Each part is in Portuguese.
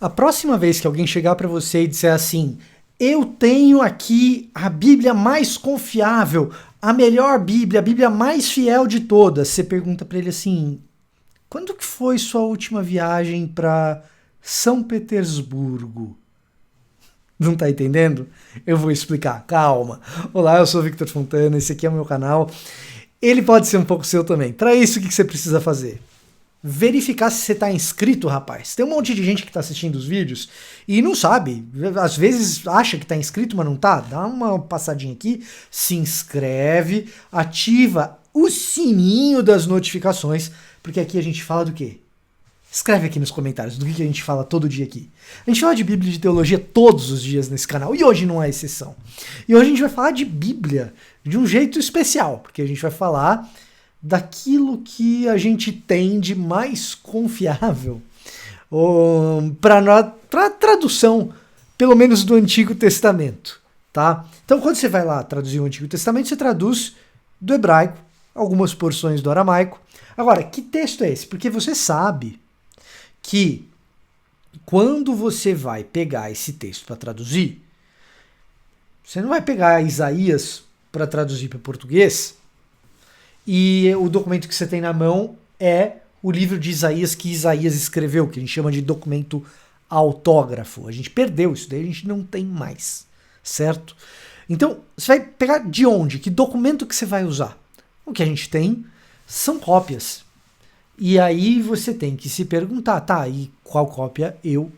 A próxima vez que alguém chegar para você e disser assim, eu tenho aqui a Bíblia mais confiável, a melhor Bíblia, a Bíblia mais fiel de todas, você pergunta para ele assim, quando que foi sua última viagem para São Petersburgo? Não tá entendendo? Eu vou explicar, calma. Olá, eu sou o Victor Fontana, esse aqui é o meu canal. Ele pode ser um pouco seu também. Para isso, o que você precisa fazer? Verificar se você está inscrito, rapaz. Tem um monte de gente que está assistindo os vídeos e não sabe. Às vezes acha que está inscrito, mas não tá. Dá uma passadinha aqui, se inscreve, ativa o sininho das notificações, porque aqui a gente fala do quê? Escreve aqui nos comentários do que a gente fala todo dia aqui. A gente fala de Bíblia e de teologia todos os dias nesse canal, e hoje não é exceção. E hoje a gente vai falar de Bíblia de um jeito especial, porque a gente vai falar daquilo que a gente tem de mais confiável para tradução, pelo menos do Antigo Testamento. Tá? Então, quando você vai lá traduzir o Antigo Testamento, você traduz do hebraico, algumas porções do aramaico. Agora, que texto é esse? Porque você sabe que quando você vai pegar esse texto para traduzir, você não vai pegar Isaías para traduzir para português e o documento que você tem na mão é o livro de Isaías que Isaías escreveu, que a gente chama de documento autógrafo. A gente perdeu isso daí, a gente não tem mais, certo? Então, você vai pegar de onde? Que documento que você vai usar? O que a gente tem são cópias. E aí você tem que se perguntar, tá, e qual cópia eu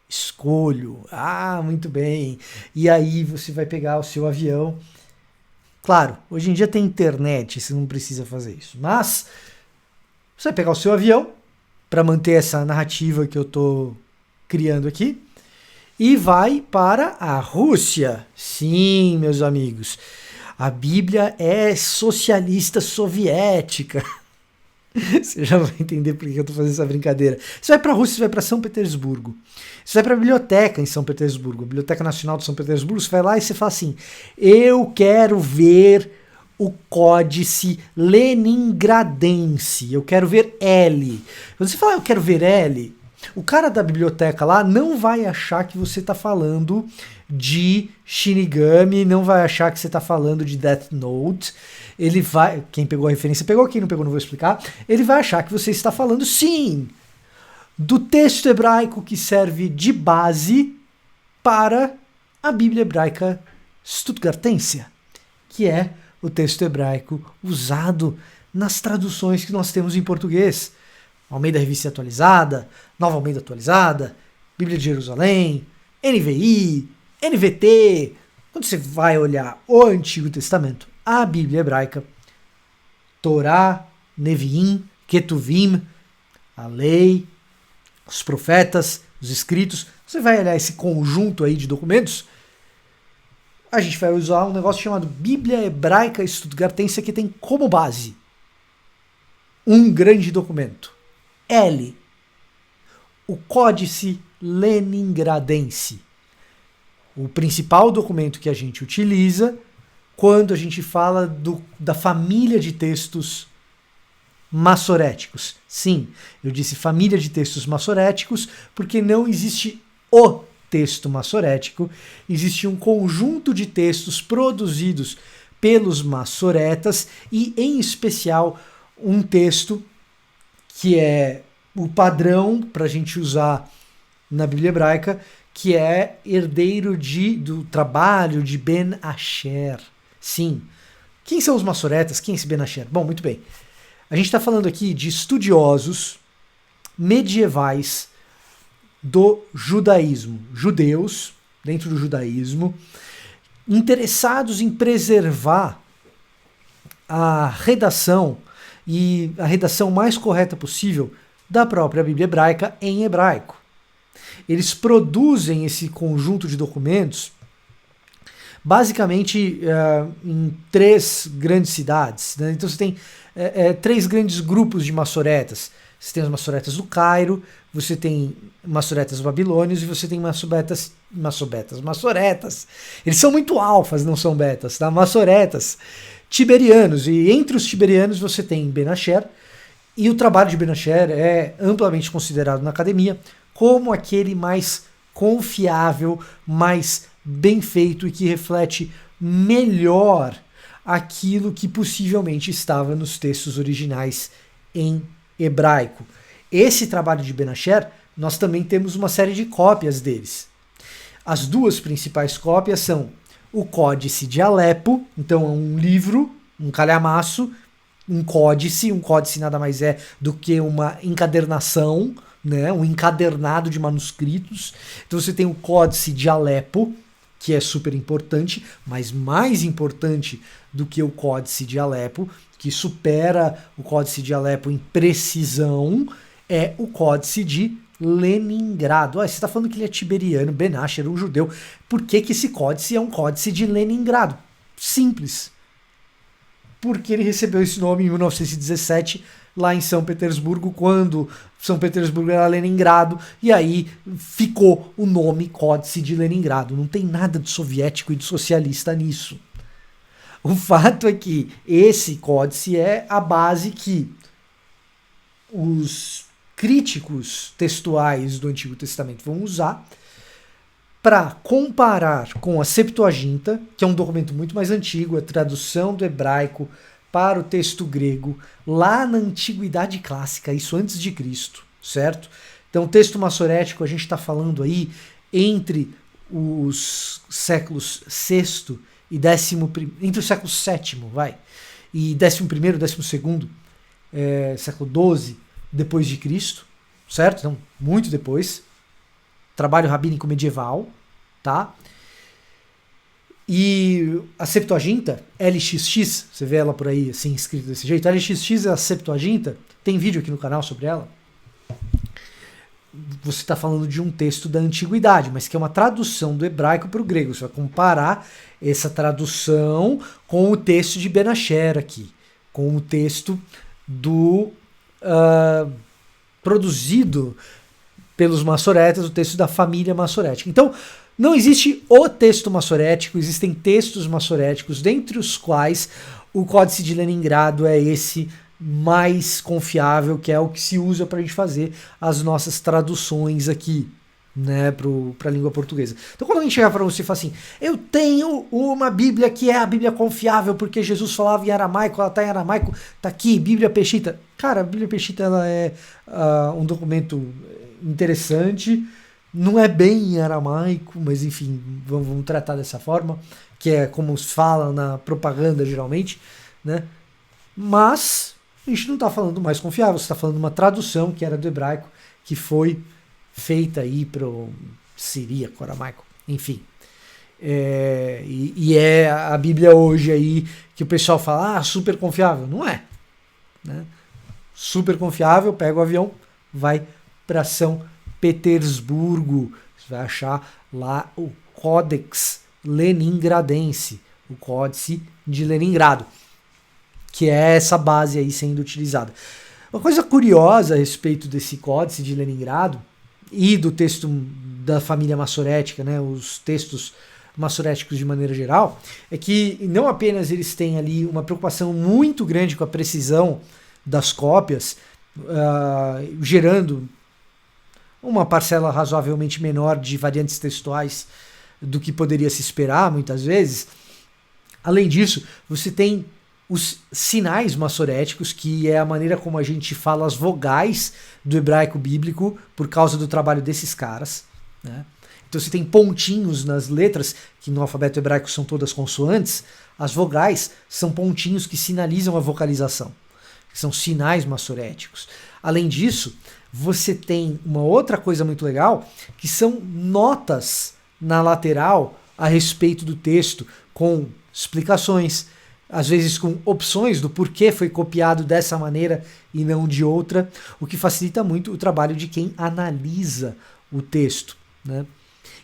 escolho? Ah, muito bem. E aí você vai pegar o seu avião. Claro, hoje em dia tem internet, você não precisa fazer isso. Mas você vai pegar o seu avião, para manter essa narrativa que eu estou criando aqui, e vai para a Rússia. Sim, meus amigos, a Bíblia é socialista soviética. Você já vai entender por que eu estou fazendo essa brincadeira. Você vai para a Rússia, você vai para São Petersburgo. Você vai para a biblioteca em São Petersburgo, a Biblioteca Nacional de São Petersburgo, você vai lá e você fala assim, eu quero ver o Códice Leningradense, eu quero ver L. Quando você fala eu quero ver L, o cara da biblioteca lá não vai achar que você está falando de Shinigami, não vai achar que você está falando de Death Note. Ele vai, quem pegou a referência pegou, quem não pegou não vou explicar. Ele vai achar que você está falando, sim, do texto hebraico que serve de base para a Bíblia hebraica Stuttgartensia, que é o texto hebraico usado nas traduções que nós temos em português. Almeida Revista Atualizada, Nova Almeida Atualizada, Bíblia de Jerusalém, NVI, NVT. Quando você vai olhar o Antigo Testamento, a Bíblia hebraica, Torá, Neviim, Ketuvim, a lei, os profetas, os escritos, você vai olhar esse conjunto aí de documentos, a gente vai usar um negócio chamado Bíblia Hebraica Stuttgartense, que tem como base um grande documento. L, o Códice Leningradense, o principal documento que a gente utiliza quando a gente fala da família de textos massoréticos. Sim, eu disse família de textos massoréticos porque não existe o texto massorético, existe um conjunto de textos produzidos pelos massoretas e, em especial, um texto que é o padrão para a gente usar na Bíblia hebraica, que é herdeiro do trabalho de Ben Asher. Sim. Quem são os massoretas? Quem é esse Ben Asher? Bom, muito bem. A gente está falando aqui de estudiosos medievais do judaísmo, judeus dentro do judaísmo, interessados em preservar a redação e a redação mais correta possível da própria Bíblia hebraica em hebraico. Eles produzem esse conjunto de documentos basicamente em 3 grandes cidades. Né? Então você tem 3 grandes grupos de massoretas. Você tem os massoretas do Cairo, você tem massoretas babilônios e você tem massoretas. Eles são muito alfas, não são betas, tá? Massoretas tiberianos. E entre os tiberianos você tem Ben Asher, e o trabalho de Ben Asher é amplamente considerado na academia como aquele mais confiável, mais bem feito e que reflete melhor aquilo que possivelmente estava nos textos originais em hebraico. Esse trabalho de Ben Asher, nós também temos uma série de cópias deles. As duas principais cópias são o Códice de Alepo, então é um livro, um calhamaço, um códice nada mais é do que uma encadernação, né, um encadernado de manuscritos. Então você tem o Códice de Alepo, que é super importante, mas mais importante do que o Códice de Alepo, que supera o Códice de Alepo em precisão, é o Códice de Leningrado. Você está falando que ele é tiberiano, Ben Asher, um judeu. Por que esse códice é um códice de Leningrado? Simples. Porque ele recebeu esse nome em 1917, lá em São Petersburgo, quando São Petersburgo era Leningrado, e aí ficou o nome Códice de Leningrado. Não tem nada de soviético e de socialista nisso. O fato é que esse códice é a base que os críticos textuais do Antigo Testamento vão usar para comparar com a Septuaginta, que é um documento muito mais antigo, a tradução do hebraico para o texto grego, lá na Antiguidade Clássica, isso antes de Cristo, certo? Então, o texto massorético, a gente está falando aí entre os séculos VI e entre o século VII, e 11º, 12º, século XII, depois de Cristo, certo? Então, muito depois. Trabalho rabínico medieval, tá? E a Septuaginta, LXX, você vê ela por aí, assim, escrita desse jeito. LXX é a Septuaginta, tem vídeo aqui no canal sobre ela. Você está falando de um texto da antiguidade, mas que é uma tradução do hebraico para o grego. Você vai comparar essa tradução com o texto de Ben Asher aqui, com o texto produzido pelos massoretas, o texto da família massorética. Então, não existe o texto massorético, existem textos massoréticos, dentre os quais o Códice de Leningrado é esse mais confiável, que é o que se usa para a gente fazer as nossas traduções aqui, né, para a língua portuguesa. Então, quando a gente chegar para você e falar assim, eu tenho uma Bíblia que é a Bíblia confiável, porque Jesus falava em aramaico, ela está em aramaico, está aqui, Bíblia Peshitta. Cara, a Bíblia Peshitta ela é um documento interessante, não é bem em aramaico, mas enfim, vamos tratar dessa forma, que é como se fala na propaganda geralmente, né? Mas a gente não está falando mais confiável, você está falando de uma tradução que era do hebraico, que foi feita aí para o siríaco, aramaico, enfim. E é a Bíblia hoje aí que o pessoal fala, super confiável. Não é, né? Super confiável, pega o avião, vai para São Petersburgo. Você vai achar lá o Codex Leningradense, o Códice de Leningrado, que é essa base aí sendo utilizada. Uma coisa curiosa a respeito desse Códice de Leningrado e do texto da família massorética, né, os textos massoréticos de maneira geral, é que não apenas eles têm ali uma preocupação muito grande com a precisão das cópias, gerando uma parcela razoavelmente menor de variantes textuais do que poderia se esperar, muitas vezes. Além disso, você tem os sinais massoréticos, que é a maneira como a gente fala as vogais do hebraico bíblico por causa do trabalho desses caras, né? Então você tem pontinhos nas letras, que no alfabeto hebraico são todas consoantes, as vogais são pontinhos que sinalizam a vocalização, que são sinais massoréticos. Além disso, você tem uma outra coisa muito legal, que são notas na lateral a respeito do texto, com explicações, às vezes com opções do porquê foi copiado dessa maneira e não de outra, o que facilita muito o trabalho de quem analisa o texto, né?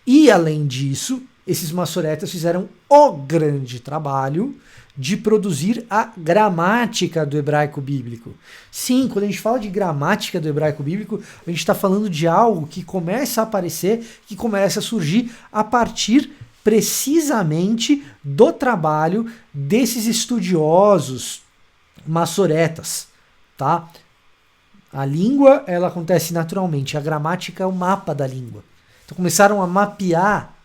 E, além disso, esses massoretas fizeram o grande trabalho de produzir a gramática do hebraico bíblico. Sim, quando a gente fala de gramática do hebraico bíblico, a gente está falando de algo que começa a aparecer, que começa a surgir a partir precisamente do trabalho desses estudiosos massoretas, tá? A língua, ela acontece naturalmente, a gramática é o mapa da língua. Então começaram a mapear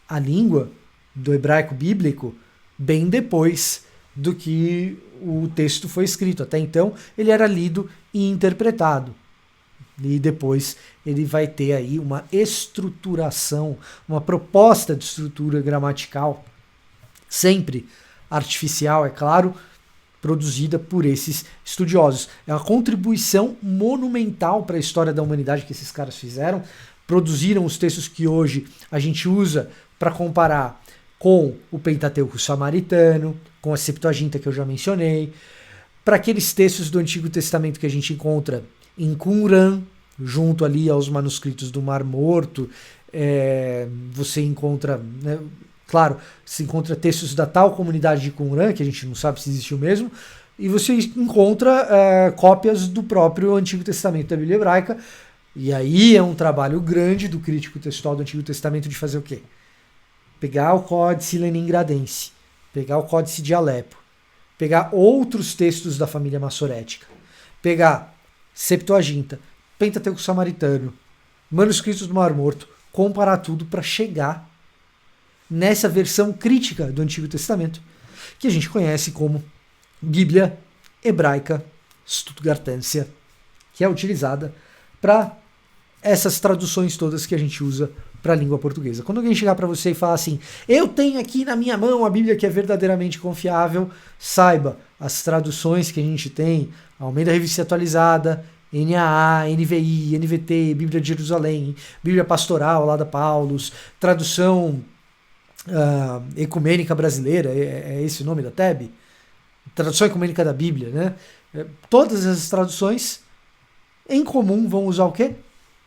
a língua do hebraico bíblico bem depois do que o texto foi escrito. Até então, ele era lido e interpretado. E depois ele vai ter aí uma estruturação, uma proposta de estrutura gramatical, sempre artificial, é claro, produzida por esses estudiosos. É uma contribuição monumental para a história da humanidade que esses caras fizeram. Produziram os textos que hoje a gente usa para comparar com o Pentateuco samaritano, com a Septuaginta que eu já mencionei, para aqueles textos do Antigo Testamento que a gente encontra em Qumran, junto ali aos manuscritos do Mar Morto, você encontra, né, claro, se encontra textos da tal comunidade de Qumran, que a gente não sabe se existiu mesmo, e você encontra cópias do próprio Antigo Testamento da Bíblia Hebraica, e aí é um trabalho grande do crítico textual do Antigo Testamento de fazer o quê? Pegar o Códice Leningradense, pegar o Códice de Alepo, pegar outros textos da família massorética, pegar Septuaginta, Pentateuco samaritano, manuscritos do Mar Morto, comparar tudo para chegar nessa versão crítica do Antigo Testamento, que a gente conhece como Bíblia Hebraica Stuttgartensia, que é utilizada para essas traduções todas que a gente usa para a língua portuguesa. Quando alguém chegar para você e falar assim, eu tenho aqui na minha mão a Bíblia que é verdadeiramente confiável, saiba, as traduções que a gente tem, Almeida Revista Atualizada, NAA, NVI, NVT, Bíblia de Jerusalém, Bíblia Pastoral lá da Paulus, tradução ecumênica brasileira, é esse o nome da TEB? Tradução ecumênica da Bíblia, né? Todas essas traduções em comum vão usar o quê?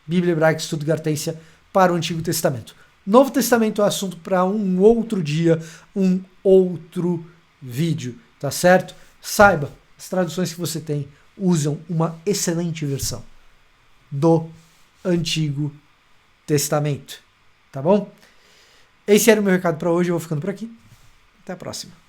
Bíblia Hebraica Stuttgartensia para o Antigo Testamento. Novo Testamento é assunto para um outro dia, um outro vídeo, tá certo? Saiba, as traduções que você tem usam uma excelente versão do Antigo Testamento, tá bom? Esse era o meu recado para hoje, eu vou ficando por aqui. Até a próxima.